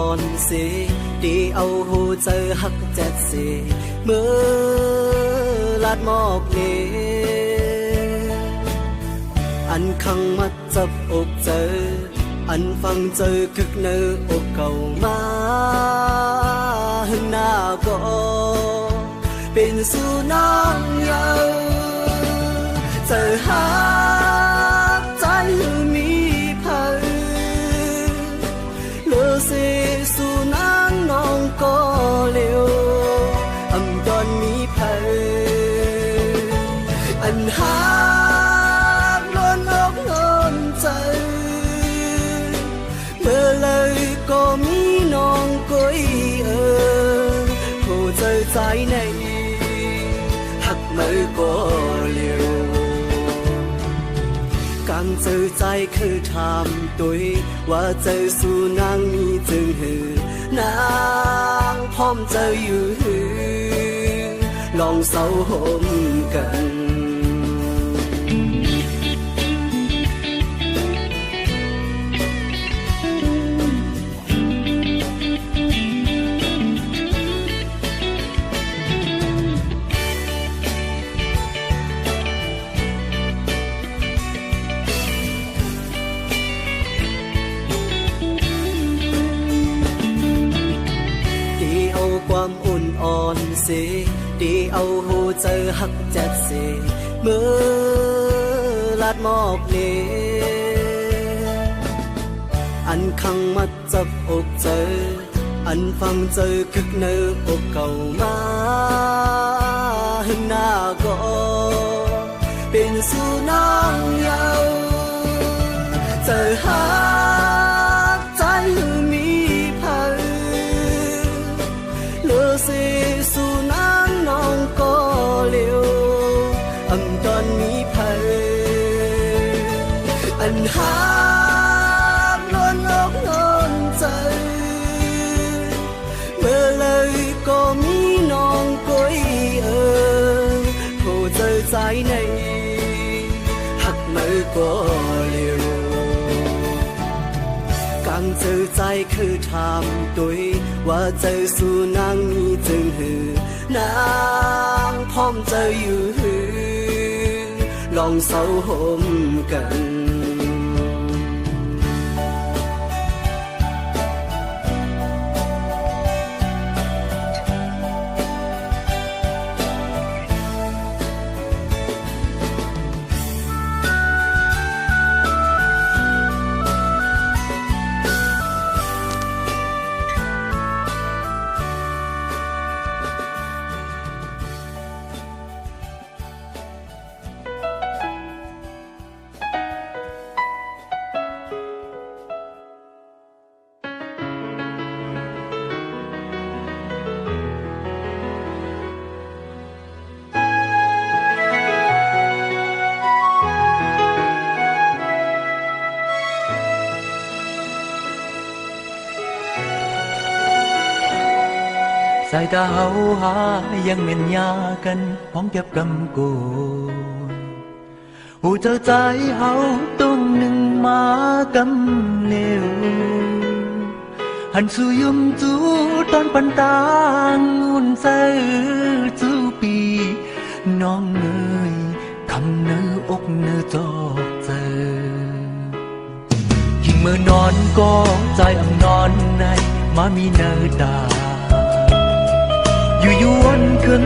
อนเสดีเอาหูเจอหักแจ็ดเสเมื่อลาดหมอกเนอันขังมัดจับอกเจออันฟังเจอคึกเนื้ออกเก่ามาหน้าก็เป็นสุนัขยาวเจอหาใจมีเผยเลือเสสุนัขน้องก็เลี้ยวอำตอนมีเผยอันหาก็มีน้องก้อยผู้เจอใจในหักมือก็เลี้ยวการเจอใจคือทำตัวว่าเจอสู่นางมีจึงหือนางพร้อมเจออยู่หือลองเศร้าห่มกันความอุ่นอ่อนเสดีเอาหูเจอหักแจ็ดเสเมื่อลาดหมอกเนอันขังมัดจับอกเจออันฟังเจอคึกเนื้ออกเก่ามาหน้าก็เป็นสุนัขยาวเจอหาใจมีเสสุนัขน้องก็เลี้ยวอำตอนมีเผยอันหาล้วนอกล้นใจเมื่อเลยก็มีน้องก้อยผู้เจอใจในหักมือก็เลี้ยวการเจอใจคือทำตัวว่าเจอสู่นางมีจึงหือนางพร้อมเจออยู่หือลองเศร้าห่มกันสายตาเฮาหายังเหม็นยากันพ้องเก็บกำกูหูเจอใจเฮาต้องหนึ่งมากำเลวหันสู่ยุมจูตอนปันตางอุ่นเสือจูปีน้องเนยคำเนื้ออกเนื้อจอกเจอยิ่งเมื่อนอนก็ใจอ่ำนอนในมามีเนื้อตาอยู่ยวนขึ้น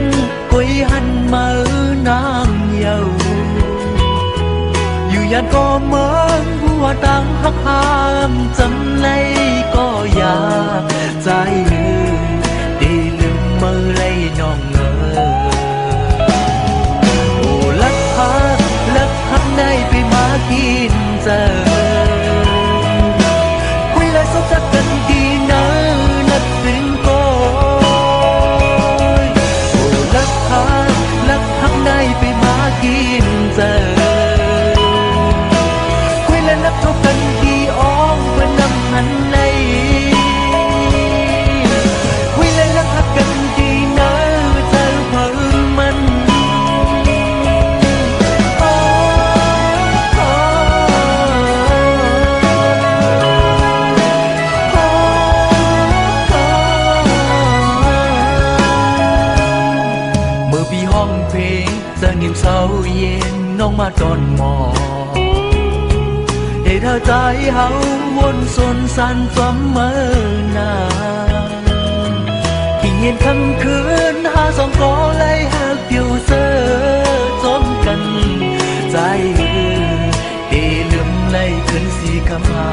กุยหันมาอนางเยาอยู่ยันก็เมืองหัวตังหักหามจำเลยก็อยากใจลืมดีลืมมือเลยน้องเอ๋โอ้ลักฮักได้ไปมากินเจอคุยเลยสบจักกันดีนะนัดถึงก็ได้ไปมากินเจอคุยและนับทบกันที่อ้องเพื่อนนำหัน ห้องเพลงสนิมเศร้าเย็นน้องมาตอนหมอให้เธอใจเฮาวนสนสันสมเมอหนาที่เย็นคำคืนหาสองกอไล่หักผิวเสื้อจมกันใจเดลืมไล่ขึ้นสีคำหา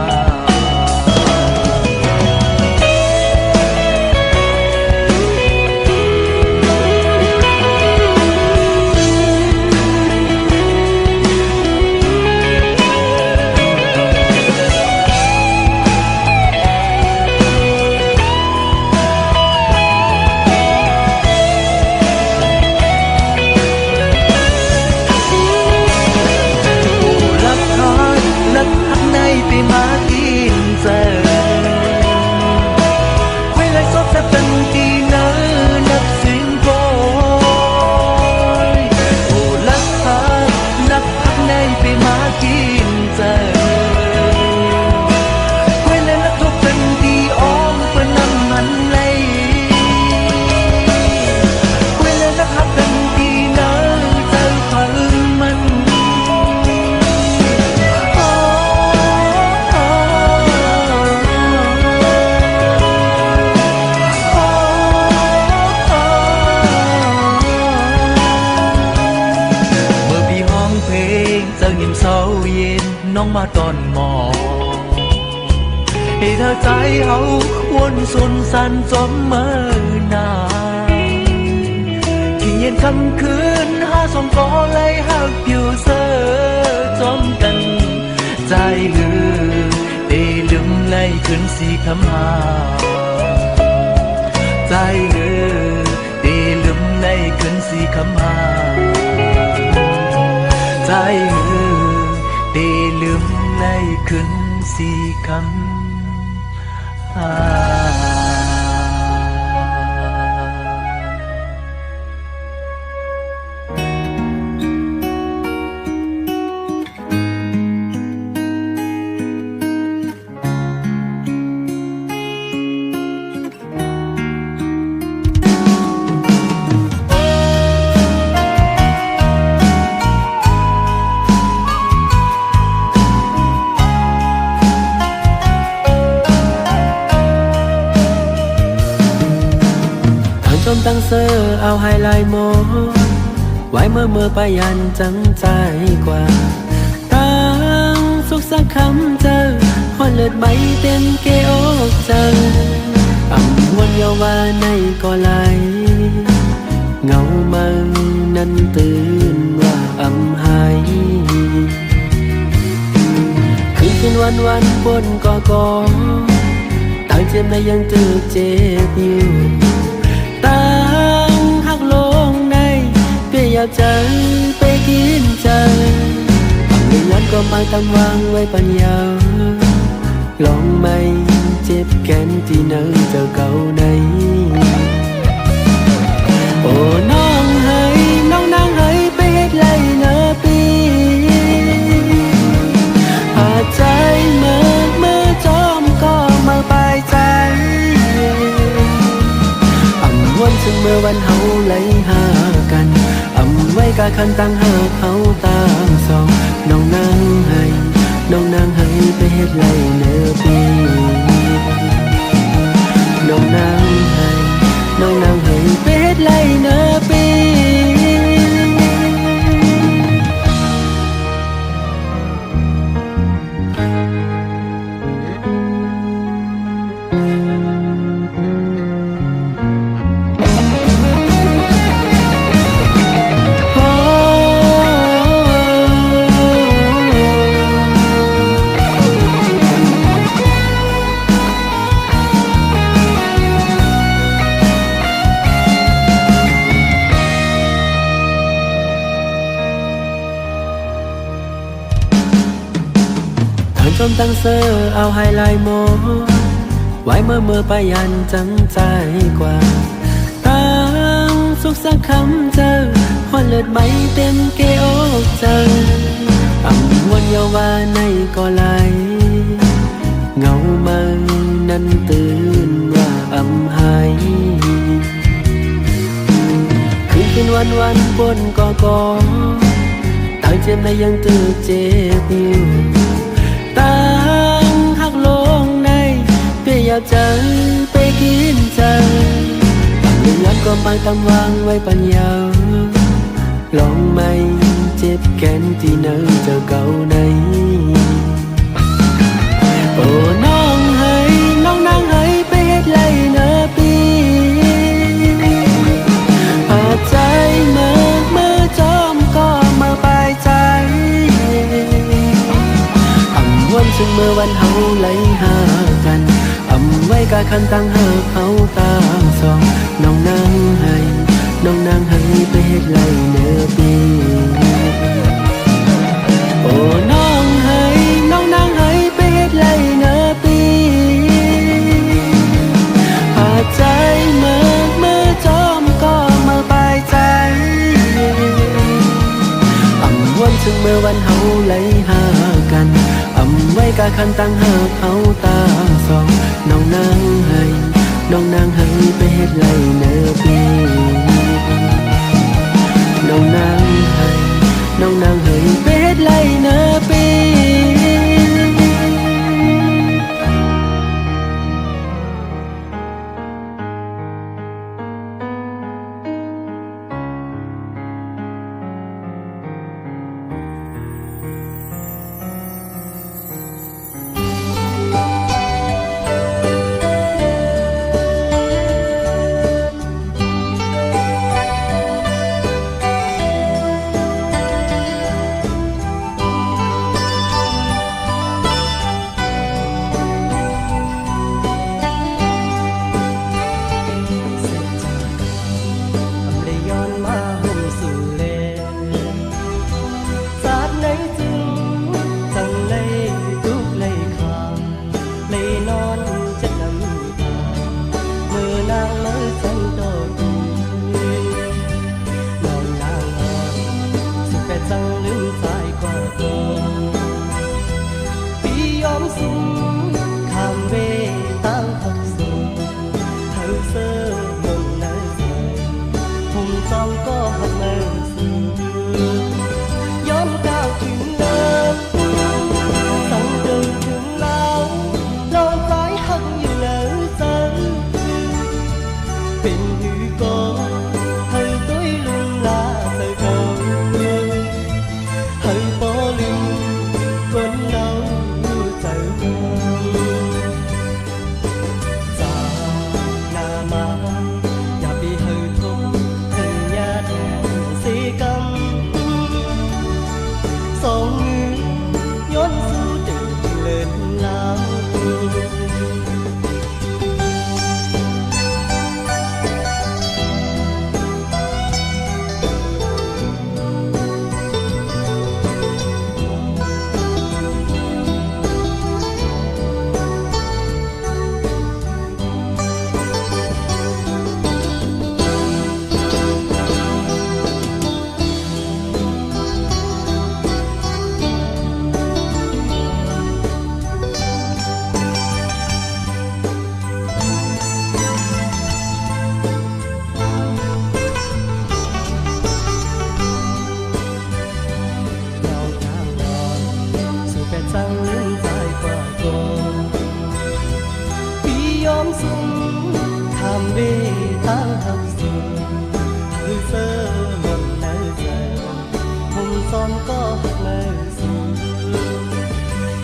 น้องมาตอนหมอให้เธอใจเฮาวนสุนสันสมเมอหนาที่เย็นคำคืนหาสองกอไล่หักผิวเสื้อจมกันใจลืมเดลืมไล่ขึ้นสีคำหาใจลืมเดลืมไล่ขึ้นสีคำหาใจลืมเดลืมไล่ขึ้นสีคำหาจมตั้งเสื้อเอาไฮไลท์โมไว้เมื่อไปยันจังใจกว่าตั้งสุขสักคำเจอหอนเลือดใบเต็มเกโอกจังอ่ำวนเยาวาในก็ไหลเงามันนั้นตื่นว่าอ่ำหายคืนวันบนก่อตั้งเจ็บในยังตึกเจ็บอยู่ตั้งหักลงในเปียบใจไปกินใจหนึ่งวันก็มาตั้งวางไว้ปัญญาลองไม่เจ็บแค้นที่เนื้อเจอเก่าในโอ้น้องให้น้องนางให้ไปเฮ็ดไรเนอปีหาใจเมื่อจอมก็มาปลายใจวันซึ่งเมื่อวันเฮาไหลหากันไว้กะคันตั้งหาเฮาต่างสองน้องนางให้ไปเฮ็ดไรเนื้อปีน้องนางให้ไปเฮ็ดไรเนื้อปีจมตั้งเสื้อเอาไฮไลท์โมไว้เมื่อไปยันจังใจกว่าตั้งสุขสักคำเจอหอนเลือดใบเต็มเกโอกจังอ่ำวนเยาวาในก็ไหลเงามันนั้นตื่นว่าอ่ำหายคืน วันบนกอต่างเจ็บและยังตื่นเจ็บอยู่ต่างหักลงในเปียบใจไปกินใจต่างเรื่องก็ไปตามวางไว้ปัญญาลองไม่เจ็บแค้นที่เนื้อเจ้าเก่าในโอ้น้องให้น้องนางให้ไปเฮ็ดไรเนื้อปีหาใจเมื่อจอมก็มาปลายใจวันซึ่งเมื่อวันเฮาไหลหากันไว้กะคันตั้งหากเฮาตามสองน้องนางให้ไปเฮ็ดไรเนื้อปีโอ้น้องให้น้องนางให้ไปเฮ็ดไรเนื้อปีหาใจเมื่อจอมก็มาปลายใจวันซึ่งเมื่อวันเฮาไหลหากันไว้กะคันตั้งหากเฮาตามสองน้องนางให้ไปเฮ็ดไรเนื้อปีน้องนางให้ไปเฮ็ดไรเนื้อปี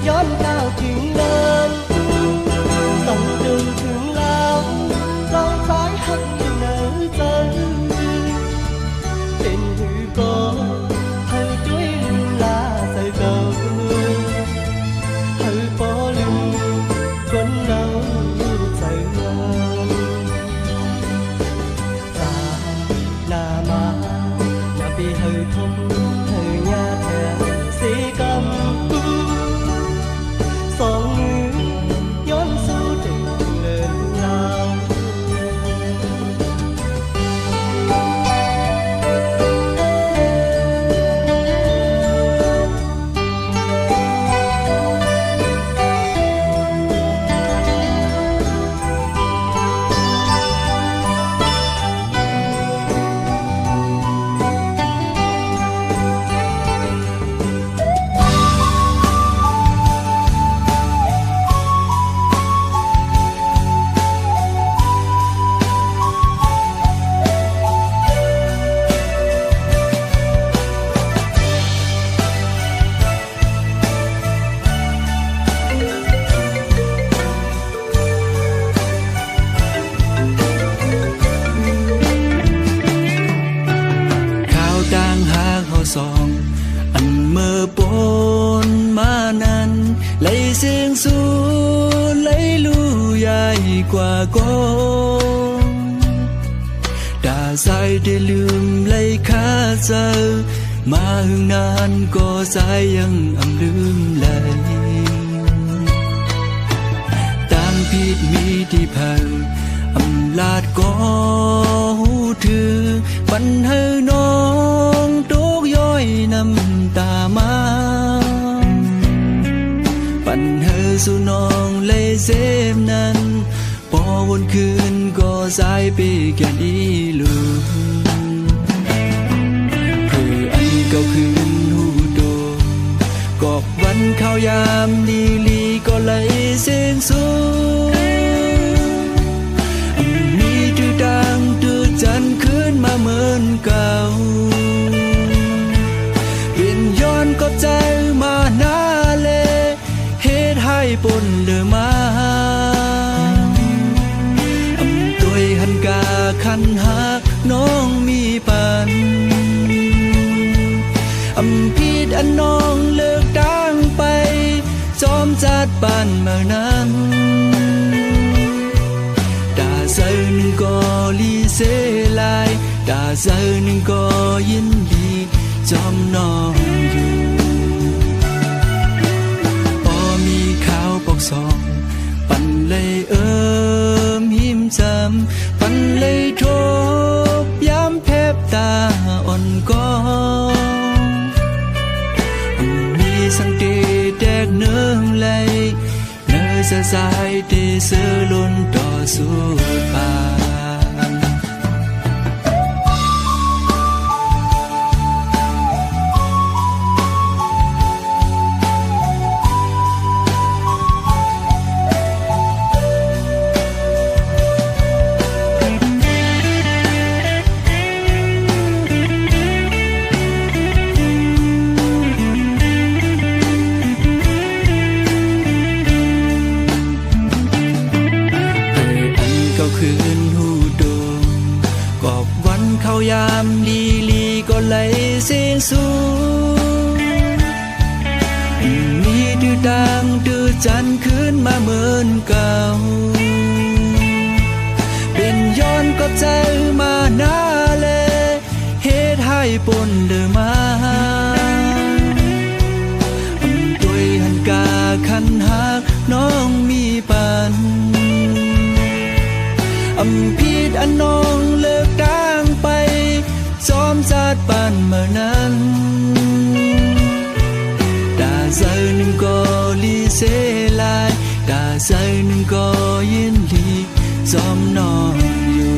ย้อนก้าวถึงเนินต้องดึงถึงแล้วลองสายหักอยู่เนินใจเป็นหือก็ให้ช่วยลืมลาใส่เก่าให้พอลืมคนเราใจงามจากนามาอย่าไปให้ทมให้ยาแทน เมื่อปนมานั้นไหลเสียงสูไหลลู่ใหญ่กว่ากองดาสายได้ลืมไหลข้าเจอมาหึงนานก็สายยังลืมไหลต่างผิดมีที่พังลาดก็หูถือปันให้น้องตกย้อยน้ำตามาปันให้สู่น้องเลยเซมนั้นพอวนคืนก็สายไปแก่ดีลูคืออันเก่าคืนหูโดกอบวันข้าวยามดีลีก็เลยเสียงสูดังตื่นจันขึ้นมาเหมือนเก่าเปลี่ยนย้อนก็ใจมาหน้าเลเหตุให้ปนเดือมาตัวหันกาคันหักน้องมีปันผิดอันน้องเลิกดังไปจอมจัดปันเมื่อนั้นเจอหนึ่งก็ลีเสลายดาเจอหนึ่งก็ยินดีจอมน้องอยู่พอมีข่าวปกสองปันเลยหิมจำปันเลยทบย้ำแทบตาอ่อนก้องมีสังเกตแดกเนื้อเลยสะสายเตเสือล้นต่อสู้ปานคืนหูโดกอบวันเข้ายามลีลีก็ไหลเสียงสูมีดื้อดังดื้อจันขึ้นมาเหมือนเก่าเป็นย้อนก็ใจมาหน้าเลเหตุให้ปนเดือมาตัวหันกาคันหักน้องมีปันผิดอันน้องเลิกดังไปจอมจัดปันเมื่อนั้นดาเจอหนึ่งก็ลีเสลายดาเจอหนึ่งก็ยินดีจอมน้องอยู่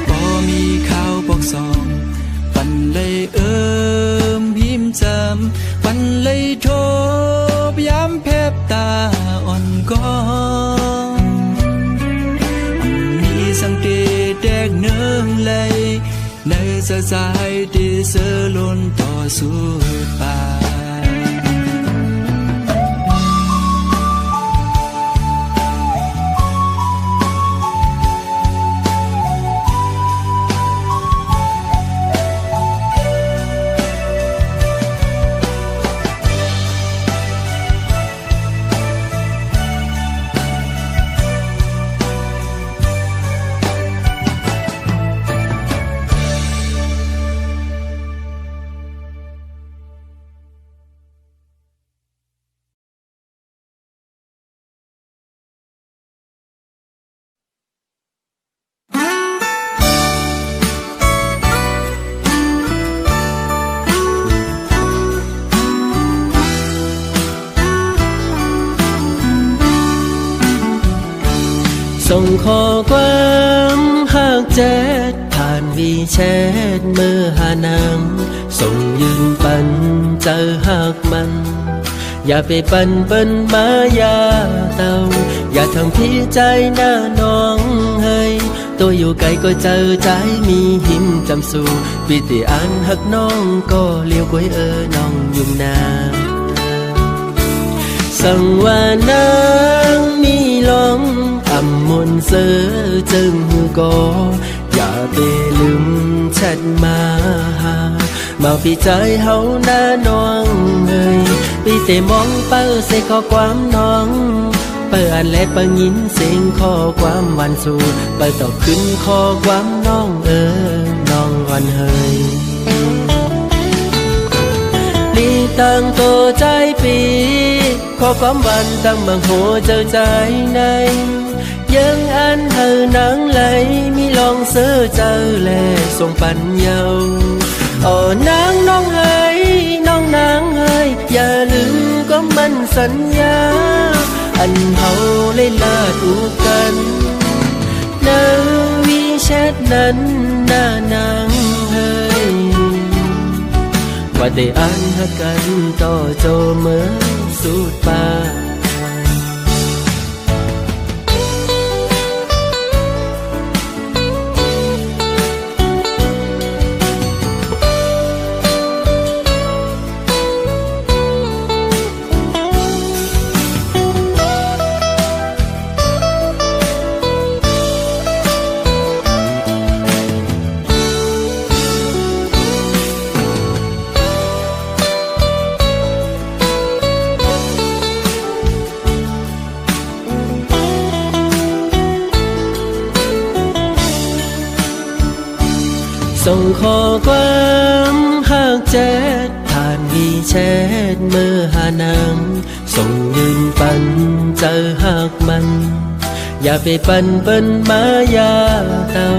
พอมีข่าวปกสองปันเลยหิมจำปันเลยทบย้ำแทบตาอ่อนก้องสังเกตแดกเนื้อเลยในสะสายที่เสือล้นต่อสู้ปานส่งข้อความหากแจ๊ดผ่านวีแชทเมื่อหานางส่งยืนปันเจอหากมันอย่าไปปันเปิ้นมายาเตาอย่าทำพี่ใจหน้าน้องเฮ้ยตัวอยู่ไกลก็เจอใจมีหิมจำสู่ปีติอ่านหักน้องก็เลี้ยวก้อยน้องยุ่งนาสั่งว่านางมีลองมนเสือจึงก็อย่าไปลืมแชทมาหา มาพี่ใจเฮาหน้าน้องเอ้ยพี่แต่มองเปิ้ลใส่ข้อความน้องเปิดอ่านและเปิดยินเสียงข้อความหวานสู่เปิดตอบขึ้นข้อความน้องน้องอ่อนเฮยลีตั้งตัวใจปีข้อความหวานตั้งบางหัวใจในยังอันเธอนังไหลมีลองเสื้อเจอแลส่งปัญญาโอ้นางน้องเฮ้ยน้องนางเฮ้ยอย่าลืมก็มันสัญญาอันเฮาเลยลาดูกันนางวีแชทนั้นหน้านางเฮ้ยว่าได้อ่านหากันต่อโจเมื่อสุดปาส่งข้อความหากแชทผ่านวีแชทเมื่อหานางส่งยืนปันเจอหากมันอย่าไปปันเปิ้นมายาเตา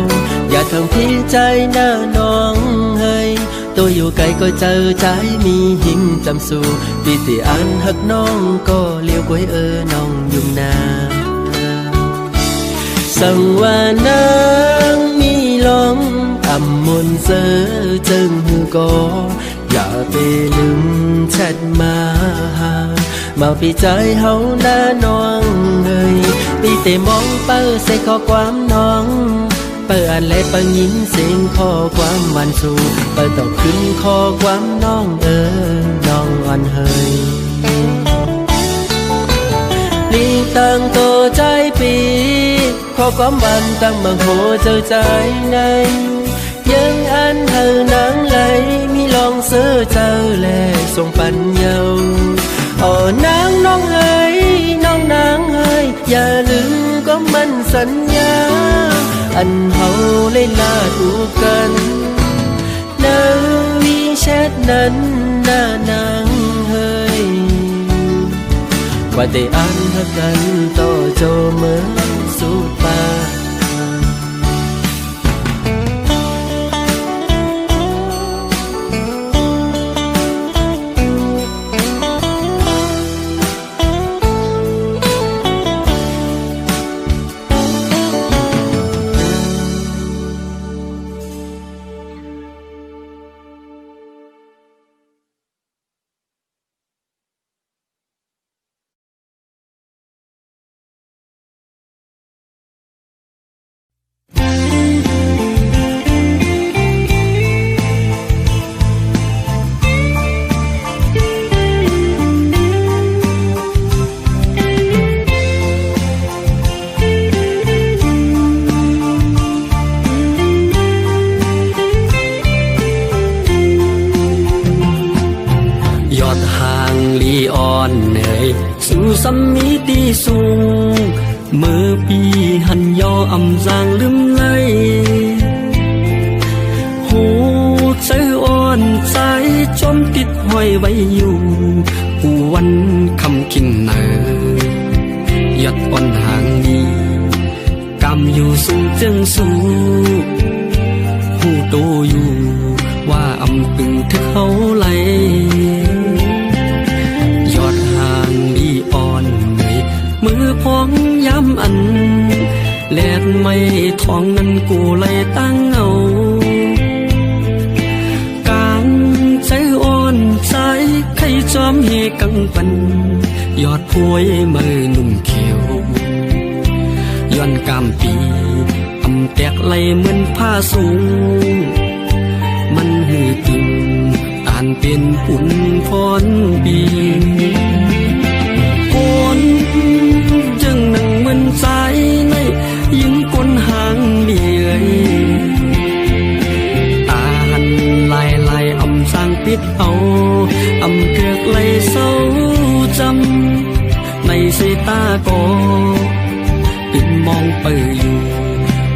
อย่าทำพี่ใจหน้าน้องเฮ้ยตัวอยู่ไกลก็เจอใจมีหิมจำสู่ปีที่อ่านหักน้องก็เลี้ยวกวยน้องยุ่งนาสั่งว่านางมีลองอำมนเสือจึงหูก็อย่าไปลืมแชทมามาพี่ใจเฮาหน้าน้องเอ้ยพี่แต่มองเปิ้ลใส่ข้อความน้องเปิดอ่านและเปิดยินเสียงข้อความหวานสู่เปิดตอบขึ้นข้อความน้องน้องอ่อนเฮยลีตั้งตัวใจปีข้อความหวานตั้งบางหัวใจในยังอันเธอนังไหลมีลองเสื้อเจอแลส่งปัญญาโอ้นางน้องเฮ้ยน้องนางเฮ้ยอย่าลืมก็มันสัญญาอันเฮาเลยลาดูกันนางวีแชทนั้นหน้านางเฮ้ยว่าได้อ่านหากันต่อโจเมื่อสุดปาสัมมิติสูงเมื่อปีหันยออำจางลืมไหลหูใจอ่อนใจจมติดห้อยไว้อยู่ผู้วันคำกินเนยอดอ่อนห่างนี้กำอยู่สูงจึงสูหูโตอยู่ว่าอำตึงเธอเขาไหลมือพองย้ำอันแลดไม่ทองนั้นกูเลยตั้งเอากางใจอ่อนใจใครจอมเฮกังปันยอดพวยมือหนุ่มเขียวย้อนกามปีอำแตกไหลเหมือนผ้าสูงมันหือตึงอ่านเป็นปุ่นพรปีจึงนั่งเหมือนใจในยิ้มก้นหางเดียตาหันลายอำสา ปิดเอาอำเกือกไหลเศร้าจำในสายตาก็ปิดมองไปอยู่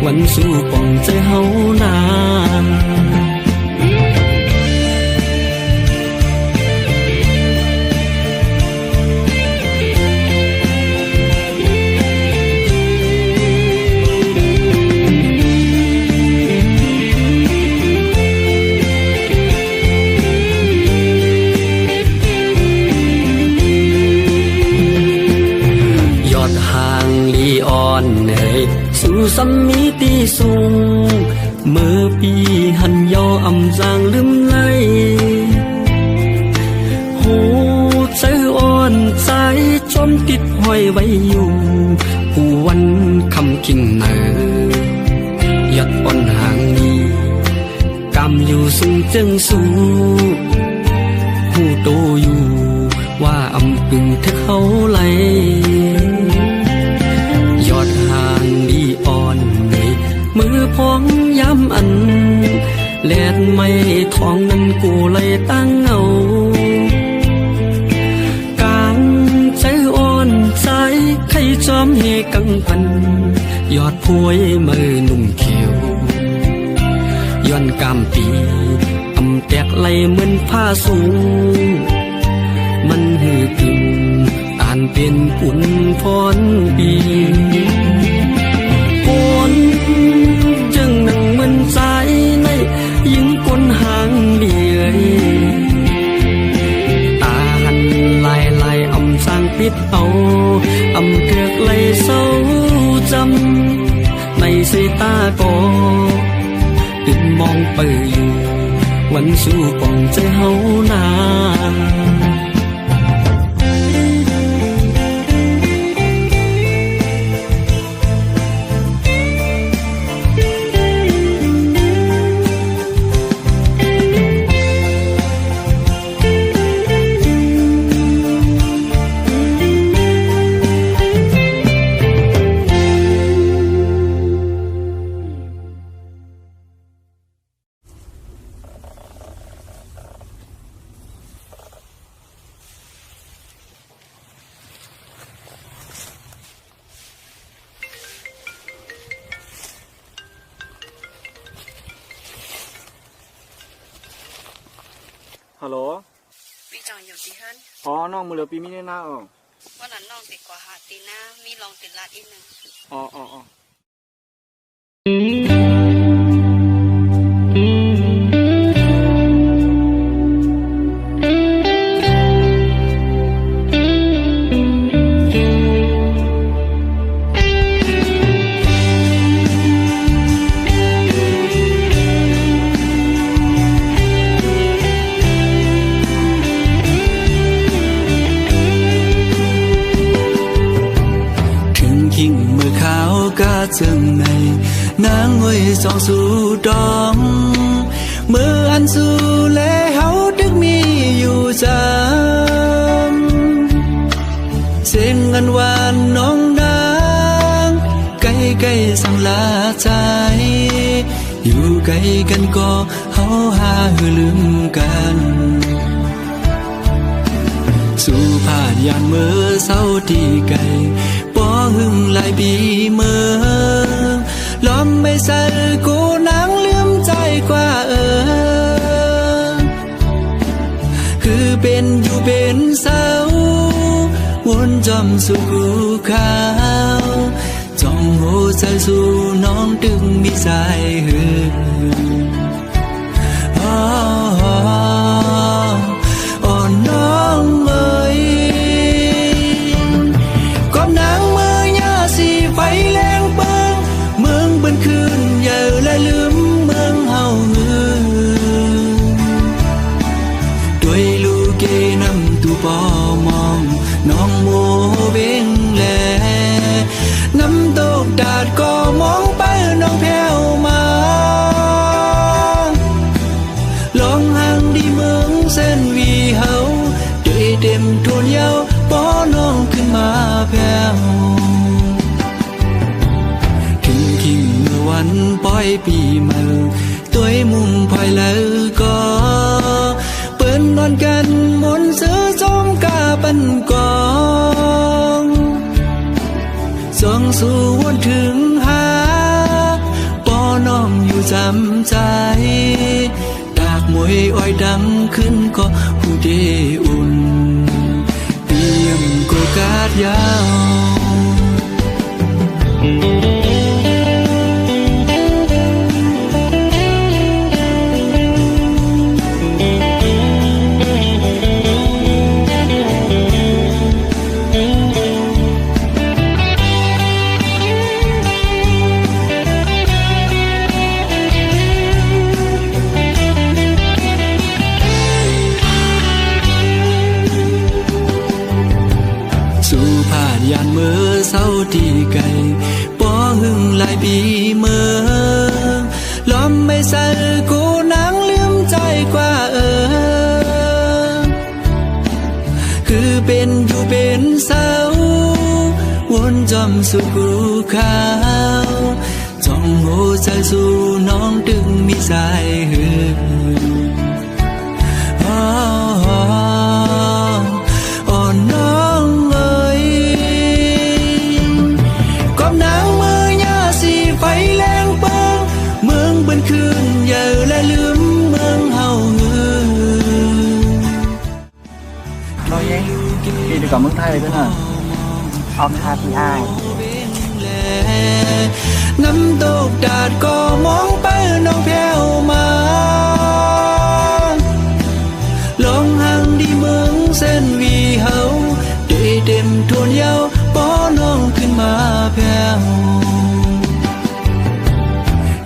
วันสู้ปองใจเฮานายอดห่างลีออนเหนื่อยสู่สัมมีตีสูงเมื่อปีหันยออำจางลืมไหลหูใจอ่อนใจจมติดห้อยไว้อยู่ผู้วันคำคิงเนอยัดอ่อนห่างนี้กำอยู่ซึ่งจึงสู้หูโตอยู่ว่าอำปึงเธอเขาไหลยอดห่างดีอ่อนในมือพองย้ำอันแลดไม่ทองนั้นกูเลยตั้งเอากลางใจอ่อนใจใครจอมเฮกังพันยอดพวยมือนุ่มเขียวย้อนกำปีอำแตกไหลเหมือนผ้าสูงมันหือกินตานเป็นปุ่นพรปีกวนจึงนั่งเหมือนใจในยิงกวนหางเดียตาหันลายอำสร้างปิดเอาอำเกือกไหลเศร้าจำในสายตาก็ปิดมองไปอยู่วันสู้ปองใจเฮานาฮัลโหลพี่จองอยู่ที่ฮันอ๋อน้องมือเหลือปีมิได้หน้าวันนั้นน้องติดกว่าหาตีหน้ามีลองติดลาดอีกหนึ่งอ๋อจึงในนางงวยสองสู่ดองเมื่ออันสู่และเฮาดึกมีอยู่จำเสียงอันหวานน้องนางใกล้ๆสั่งลาใจอยู่ใกล้กันก็เฮาหาหือลืมกันสู่ผ่านยามเมื่อเศร้าที่ไกลป้อหึงหลายปีเมื่อล้อมไม่ใส่กูนางลืมใจกว่าคือเป็นอยู่เป็นเศร้าวนจอมสู่กูขาวจ้องโหใจสู่น้องดึงมีใจหือน้องเอ๋ยก้มนางมือยาสีไฟแรงเปิงเมืองเบิ่นคืนอย่าและลืมเมืองเฮาหือด้วยลูกเกนำตูปอมองน้องโมเบ่งแลน้ำตกดาดก็มองไปน้องแผ่วมาลองห่างดีเมืองเส้นวีเฮาด้วยเต็มทวนยาวป้อน้องขึ้นมาแผ่วถึงคิงเมื่อวันปล่อยปีเมื่อตัวมุมพลอยแล้วก็เปิ วยอ้อยดังขึ้นก็ผู้เดอุ่นเตรียมโกกาดยาว สู่ผ่านยานเมื่อเศร้าที่ไกลป้อหึงหลายปีเมื่อล้อมไม่ใส่กูนางลืมใจกว่าคือเป็นอยู่เป็นเศร้าวนจอมสู่กูขาวจ้องหัวใจสู่น้องดึงมีสายหือ่อนน้องเอ๋ยกอบนางมือยาสีไฟแรงเปิงเมืองเป็นคืนเยอะและลืมเมืองเฮาน้องเองพี่ดีกว่าเมืองไทยเลยด้วยนะ เอาคาพี่อ้าย น้ำตกดาดก็มองไปน้องแผ่วมาลองห่างดีเมืองเส้นวีเฮาได้เต็มทวนเยาป้อน้องขึ้นมาแผ่ว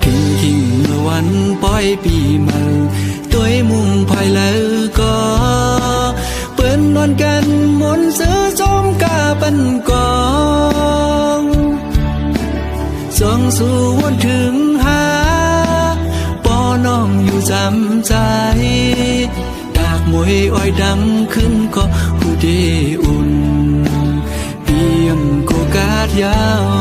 ทิ้งทิ้งเมื่อวันปล่อยปีเมาตัวมุ่งภายแล้วก็เปิ้นนอนกันมนต์ซื้อจอมกาปันกองส่องสู่วันถึงหาป้อน้องอยู่จำใจดากมวยอ้อยดังขึ้นก็ผู้เดอุ่นเตรียมโกกาดยาว